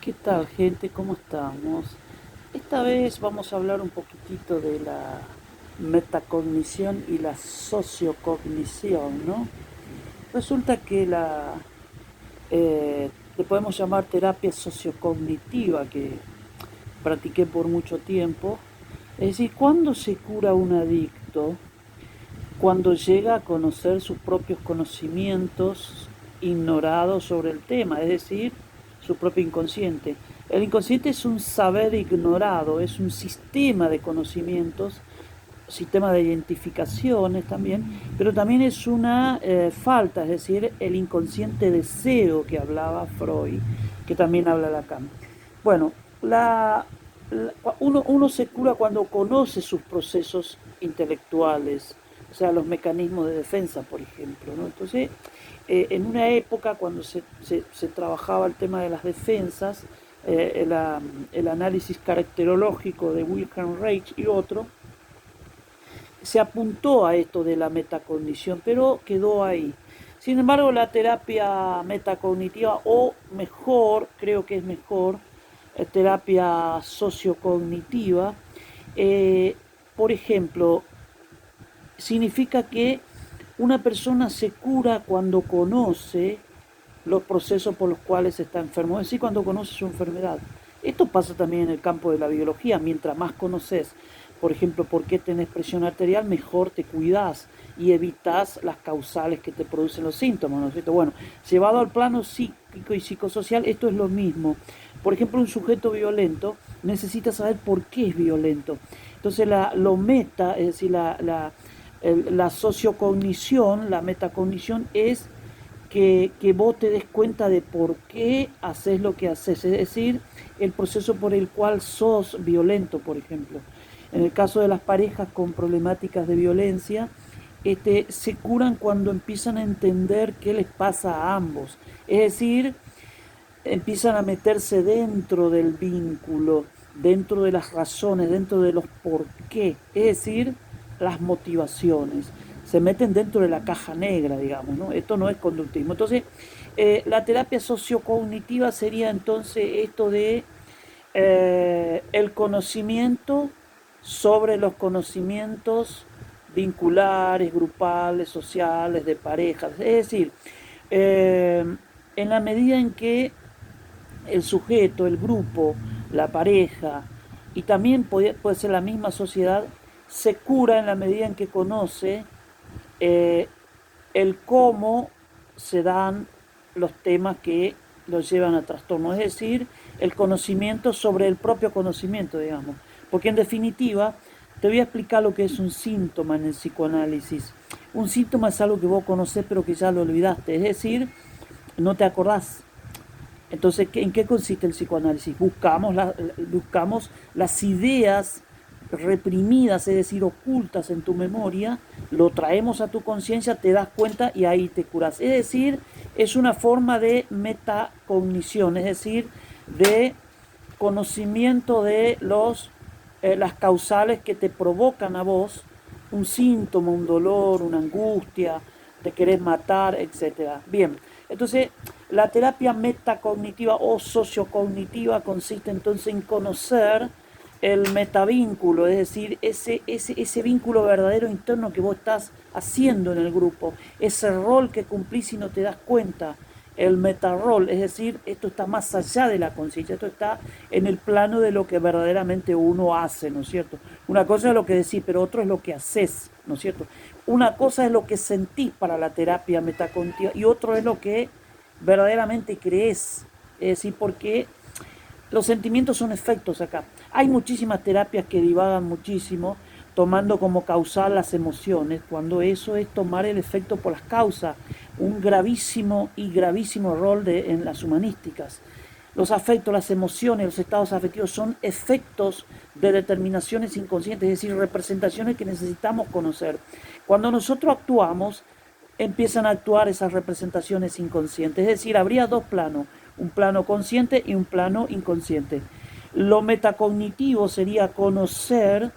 ¿Qué tal, gente? ¿Cómo estamos? Esta vez vamos a hablar un poquitito de la metacognición y la sociocognición, ¿no? Resulta que le podemos llamar terapia sociocognitiva, que practiqué por mucho tiempo. Es decir, ¿cuándo se cura un adicto? Cuando llega a conocer sus propios conocimientos ignorados sobre el tema, es decir, su propio inconsciente. El inconsciente es un saber ignorado, es un sistema de conocimientos, sistema de identificaciones también, pero también es una falta, es decir, el inconsciente deseo que hablaba Freud, que también habla Lacan. Bueno, uno se cura cuando conoce sus procesos intelectuales, o sea, los mecanismos de defensa, por ejemplo, ¿no? Entonces, en una época cuando se trabajaba el tema de las defensas, el análisis caracterológico de Wilhelm Reich y otro, se apuntó a esto de la metacognición, pero quedó ahí. Sin embargo, la terapia metacognitiva, o mejor, creo que es mejor, terapia sociocognitiva, eh, por ejemplo, significa que una persona se cura cuando conoce los procesos por los cuales está enfermo, es decir, cuando conoce su enfermedad. Esto pasa también en el campo de la biología. Mientras más conoces, por ejemplo, por qué tenés presión arterial, mejor te cuidás y evitas las causales que te producen los síntomas, ¿no es cierto? Bueno, llevado al plano psíquico y psicosocial, esto es lo mismo. Por ejemplo, un sujeto violento necesita saber por qué es violento. Entonces, lo meta, es decir, la sociocognición, la metacognición es que vos te des cuenta de por qué haces lo que haces, es decir, el proceso por el cual sos violento, por ejemplo. En el caso de las parejas con problemáticas de violencia, se curan cuando empiezan a entender qué les pasa a ambos. Es decir, empiezan a meterse dentro del vínculo, dentro de las razones, dentro de los por qué, es decir, las motivaciones. Se meten dentro de la caja negra, digamos, ¿no? Esto no es conductismo. Entonces, la terapia sociocognitiva sería entonces esto de el conocimiento sobre los conocimientos vinculares, grupales, sociales, de parejas. Es decir, eh, en la medida en que el sujeto, el grupo, la pareja y también puede ser la misma sociedad, se cura en la medida en que conoce eh, el cómo se dan los temas que los llevan a trastorno, es decir, el conocimiento sobre el propio conocimiento, digamos. Porque en definitiva, te voy a explicar lo que es un síntoma en el psicoanálisis. Un síntoma es algo que vos conocés pero que ya lo olvidaste, es decir, no te acordás. Entonces, ¿en qué consiste el psicoanálisis? Buscamos las ideas reprimidas, es decir, ocultas en tu memoria, lo traemos a tu conciencia, te das cuenta y ahí te curas. Es decir, es una forma de metacognición, es decir, de conocimiento de las causales que te provocan a vos un síntoma, un dolor, una angustia, te querés matar, etcétera. Bien, entonces la terapia metacognitiva o sociocognitiva consiste entonces en conocer el metavínculo, es decir, ese vínculo verdadero interno que vos estás haciendo en el grupo, ese rol que cumplís y no te das cuenta, el metarrol, es decir, esto está más allá de la conciencia, esto está en el plano de lo que verdaderamente uno hace, ¿no es cierto? Una cosa es lo que decís, pero otro es lo que haces, ¿no es cierto? Una cosa es lo que sentís para la terapia metacognitiva y otro es lo que verdaderamente crees, es decir, porque los sentimientos son efectos acá. Hay muchísimas terapias que divagan muchísimo, tomando como causal las emociones, cuando eso es tomar el efecto por las causas, un gravísimo y gravísimo rol en las humanísticas. Los afectos, las emociones, los estados afectivos son efectos de determinaciones inconscientes, es decir, representaciones que necesitamos conocer. Cuando nosotros actuamos, empiezan a actuar esas representaciones inconscientes. Es decir, habría dos planos, un plano consciente y un plano inconsciente. Lo metacognitivo sería conocer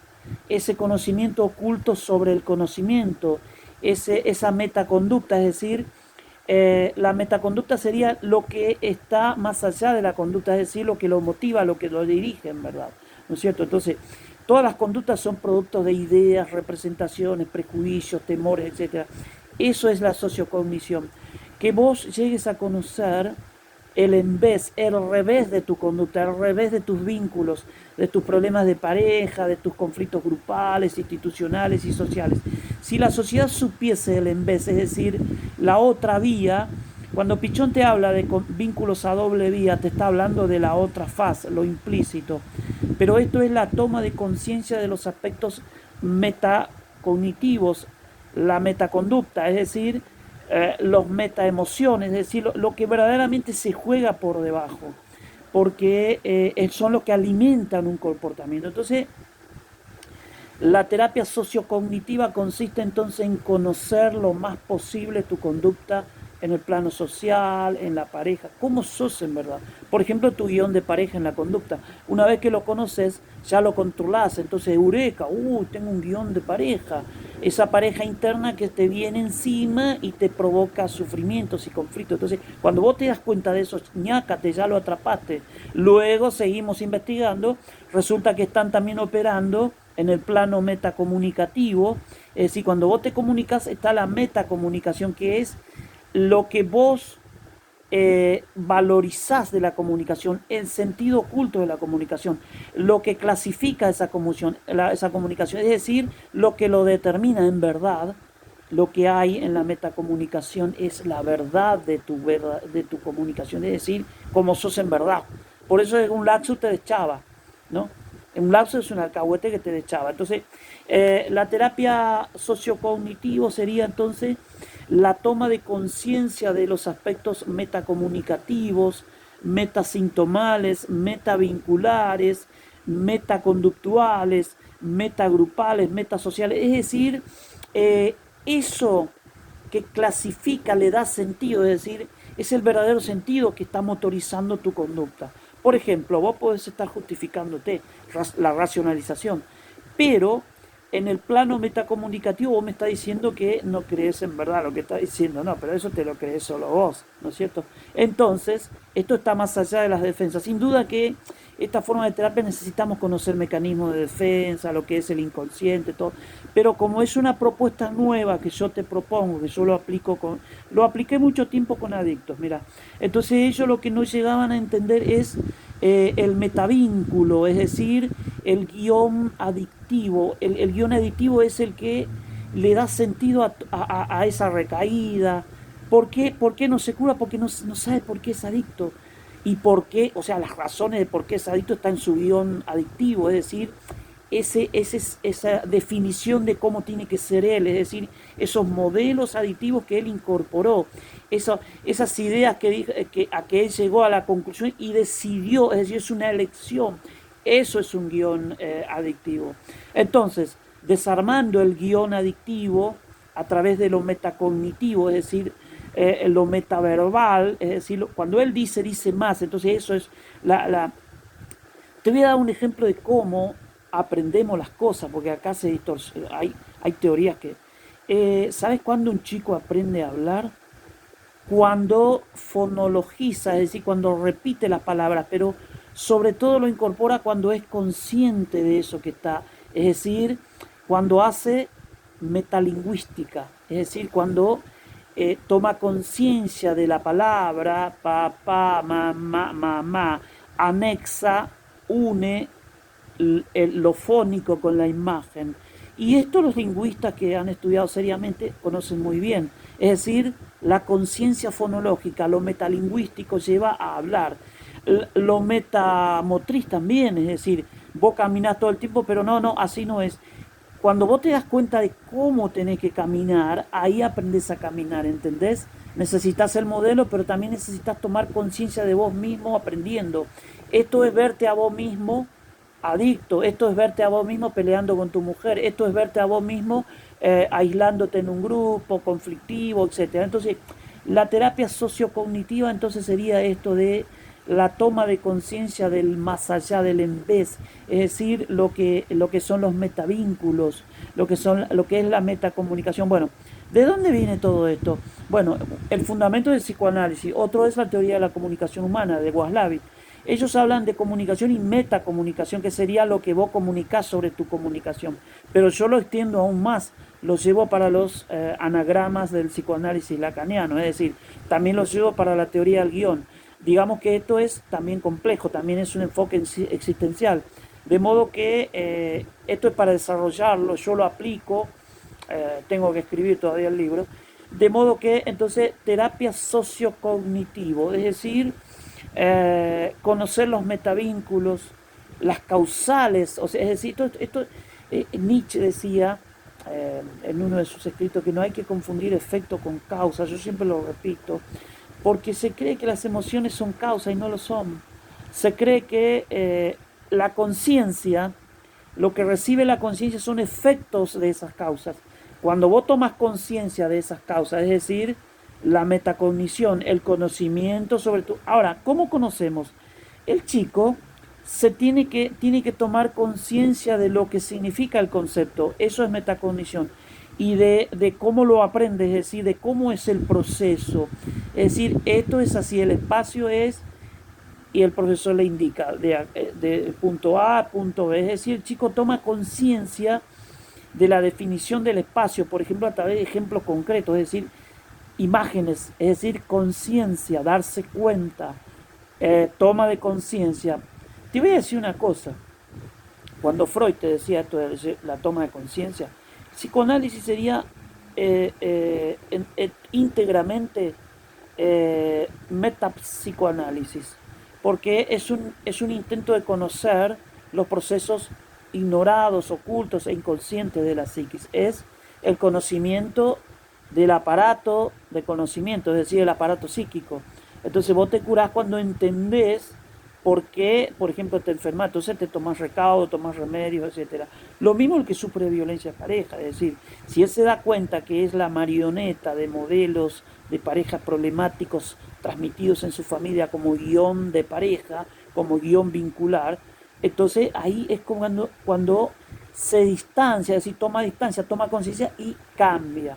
ese conocimiento oculto sobre el conocimiento, esa metaconducta, es decir, La metaconducta sería lo que está más allá de la conducta, es decir, lo que lo motiva, lo que lo dirige, en verdad, ¿no es cierto? Entonces, todas las conductas son productos de ideas, representaciones, prejuicios, temores, etcétera. Eso es la sociocognición. Que vos llegues a conocer el en vez, el revés de tu conducta, el revés de tus vínculos, de tus problemas de pareja, de tus conflictos grupales, institucionales y sociales. Si la sociedad supiese el en vez, es decir, la otra vía, cuando Pichón te habla de vínculos a doble vía, te está hablando de la otra faz, lo implícito. Pero esto es la toma de conciencia de los aspectos metacognitivos, la metaconducta, es decir, los metaemociones, es decir, lo que verdaderamente se juega por debajo, porque son los que alimentan un comportamiento. Entonces, la terapia sociocognitiva consiste entonces en conocer lo más posible tu conducta en el plano social, en la pareja, cómo sos en verdad. Por ejemplo, tu guión de pareja en la conducta. Una vez que lo conoces, ya lo controlás. Entonces, eureka, tengo un guión de pareja. Esa pareja interna que te viene encima y te provoca sufrimientos y conflictos. Entonces, cuando vos te das cuenta de eso, ñácate, ya lo atrapaste. Luego seguimos investigando. Resulta que están también operando en el plano metacomunicativo. Es decir, cuando vos te comunicas, está la metacomunicación, que es lo que vos valorizás de la comunicación, el sentido oculto de la comunicación, lo que clasifica esa comunicación, es decir, lo que lo determina en verdad. Lo que hay en la metacomunicación es la verdad de tu comunicación, es decir, como sos en verdad. Por eso un lapsus te deschaba, ¿no? Un lapsus es un alcahuete que te deschaba. Entonces, la terapia sociocognitivo sería entonces la toma de conciencia de los aspectos metacomunicativos, metasintomales, metavinculares, metaconductuales, metagrupales, metasociales. Es decir, eso que clasifica, le da sentido, es decir, es el verdadero sentido que está motorizando tu conducta. Por ejemplo, vos podés estar justificándote la racionalización, pero en el plano metacomunicativo vos me estás diciendo que no crees en verdad lo que estás diciendo, no, pero eso te lo crees solo vos, ¿no es cierto? Entonces, esto está más allá de las defensas. Sin duda que esta forma de terapia necesitamos conocer mecanismos de defensa, lo que es el inconsciente, todo, pero como es una propuesta nueva que yo te propongo, que yo lo apliqué mucho tiempo con adictos, mira, entonces ellos lo que no llegaban a entender es el metavínculo, es decir, el guión adictivo. El guión adictivo es el que le da sentido a esa recaída. ¿Por qué no se cura? Porque no sabe por qué es adicto. Y por qué, o sea, las razones de por qué es adicto están en su guión adictivo, es decir, esa definición de cómo tiene que ser él, es decir, esos modelos adictivos que él incorporó, esas ideas a que él llegó a la conclusión y decidió, es decir, es una elección. Eso es un guión adictivo. Entonces, desarmando el guión adictivo a través de lo metacognitivo, es decir, lo metaverbal, es decir, cuando él dice más, entonces eso es Te voy a dar un ejemplo de cómo aprendemos las cosas, porque acá hay teorías que... ¿Sabes cuándo un chico aprende a hablar? Cuando fonologiza, es decir, cuando repite las palabras, pero sobre todo lo incorpora cuando es consciente de eso que está, es decir, cuando hace metalingüística, es decir, cuando toma conciencia de la palabra, papá, mamá, mamá, anexa, une lo fónico con la imagen. Y esto los lingüistas que han estudiado seriamente conocen muy bien. Es decir, la conciencia fonológica, lo metalingüístico lleva a hablar. Lo metamotriz también, es decir, vos caminás todo el tiempo, pero no, así no es. Cuando vos te das cuenta de cómo tenés que caminar, ahí aprendes a caminar, ¿entendés? Necesitas el modelo, pero también necesitas tomar conciencia de vos mismo aprendiendo. Esto es verte a vos mismo adicto, esto es verte a vos mismo peleando con tu mujer, esto es verte a vos mismo aislándote en un grupo conflictivo, etcétera. Entonces, la terapia sociocognitiva entonces sería esto de la toma de conciencia del más allá del en vez, es decir, lo que son los metavínculos, lo que es la metacomunicación. Bueno, ¿De dónde viene todo esto? Bueno, el fundamento del psicoanálisis, otro es la teoría de la comunicación humana de Waslavic. Ellos hablan de comunicación y metacomunicación, que sería lo que vos comunicás sobre tu comunicación. Pero yo lo extiendo aún más, lo llevo para los anagramas del psicoanálisis lacaniano, es decir, también lo llevo para la teoría del guión. Digamos que esto es también complejo, también es un enfoque existencial. De modo que esto es para desarrollarlo, yo lo aplico, tengo que escribir todavía el libro, de modo que entonces terapia sociocognitivo, es decir, conocer los metavínculos, las causales, o sea, es decir, Nietzsche decía en uno de sus escritos que no hay que confundir efecto con causa, yo siempre lo repito, porque se cree que las emociones son causa y no lo son. Se cree que la conciencia, lo que recibe la conciencia son efectos de esas causas. Cuando vos tomas conciencia de esas causas, es decir, la metacognición, el conocimiento sobre tu... Ahora, ¿cómo conocemos? El chico tiene que tomar conciencia de lo que significa el concepto, eso es metacognición, y de cómo lo aprende, es decir, de cómo es el proceso. Es decir, esto es así, el espacio es, y el profesor le indica de punto A a punto B, es decir, el chico toma conciencia de la definición del espacio, por ejemplo, a través de ejemplos concretos, es decir, imágenes, es decir, conciencia, darse cuenta, toma de conciencia. Te voy a decir una cosa, cuando Freud te decía esto de la toma de conciencia, el psicoanálisis sería íntegramente metapsicoanálisis, porque es un intento de conocer los procesos ignorados, ocultos e inconscientes de la psiquis. Es el conocimiento del aparato de conocimiento, es decir, el aparato psíquico. Entonces vos te curás cuando entendés por qué, por ejemplo, te enfermas, entonces te tomas recaudo, tomas remedios, etcétera. Lo mismo el que sufre violencia de pareja, es decir, si él se da cuenta que es la marioneta de modelos de parejas problemáticos transmitidos en su familia como guión de pareja, como guión vincular, entonces ahí es cuando se distancia, es decir, toma distancia, toma conciencia y cambia.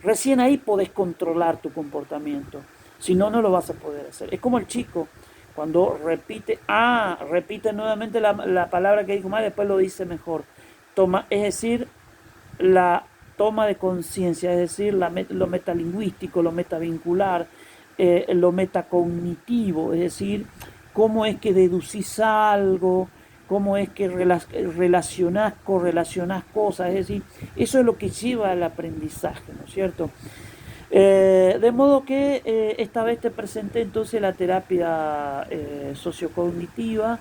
Recién ahí podés controlar tu comportamiento, si no, no lo vas a poder hacer. Es como el chico, cuando repite nuevamente la palabra que dijo mal, después lo dice mejor. Es decir, la toma de conciencia, es decir, lo metalingüístico, lo metavincular, lo metacognitivo, es decir, cómo es que deducís algo, cómo es que relacionás, correlacionás cosas, es decir, eso es lo que lleva al aprendizaje, ¿no es cierto? De modo que esta vez te presenté entonces la terapia sociocognitiva,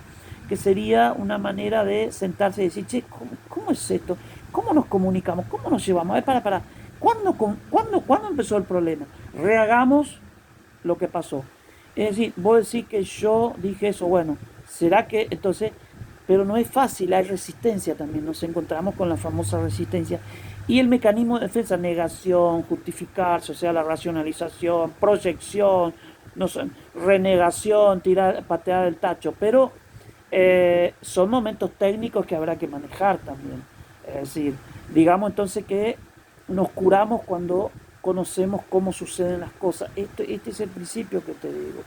que sería una manera de sentarse y decir, che, ¿cómo es esto? ¿Cómo nos comunicamos? ¿Cómo nos llevamos? A ver, para. ¿Cuándo empezó el problema? Rehagamos lo que pasó. Es decir, vos decís que yo dije eso, bueno, ¿será que entonces? Pero no es fácil, hay resistencia también, nos encontramos con la famosa resistencia. Y el mecanismo de defensa, negación, justificarse, o sea, la racionalización, proyección, no sé, renegación, patear el tacho, pero son momentos técnicos que habrá que manejar también. Es decir, digamos entonces que nos curamos cuando conocemos cómo suceden las cosas. Este es el principio que te digo.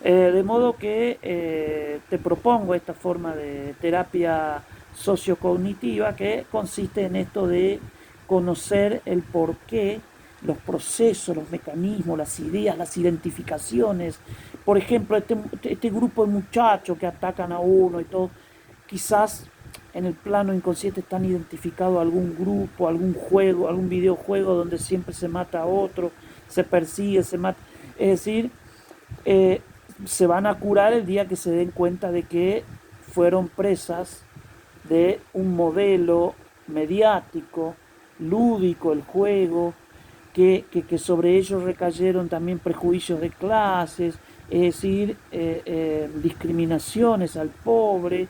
De modo que te propongo esta forma de terapia sociocognitiva que consiste en esto de conocer el porqué, los procesos, los mecanismos, las ideas, las identificaciones. Por ejemplo, este grupo de muchachos que atacan a uno y todo, quizás en el plano inconsciente están identificados a algún grupo, algún juego, algún videojuego donde siempre se mata a otro, se persigue, se mata. Es decir, se van a curar el día que se den cuenta de que fueron presas de un modelo mediático, lúdico, el juego, que sobre ellos recayeron también prejuicios de clases, es decir, discriminaciones al pobre,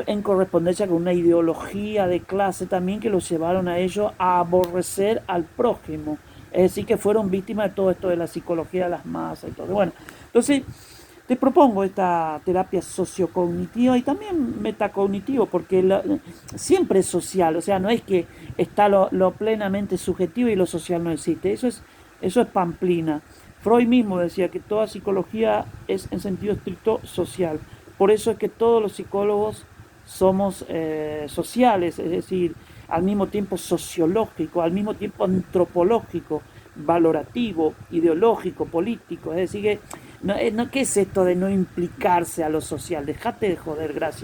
en correspondencia con una ideología de clase también que los llevaron a ellos a aborrecer al prójimo. Es decir, que fueron víctimas de todo esto de la psicología de las masas y todo. Bueno, entonces, te propongo esta terapia sociocognitiva y también metacognitivo, porque siempre es social, o sea, no es que está lo plenamente subjetivo y lo social no existe, eso es pamplina. Freud mismo decía que toda psicología es en sentido estricto social, por eso es que todos los psicólogos somos sociales, es decir, al mismo tiempo sociológico, al mismo tiempo antropológico, valorativo, ideológico, político, es decir, que no, ¿qué es esto de no implicarse a lo social? Dejate de joder, gracias.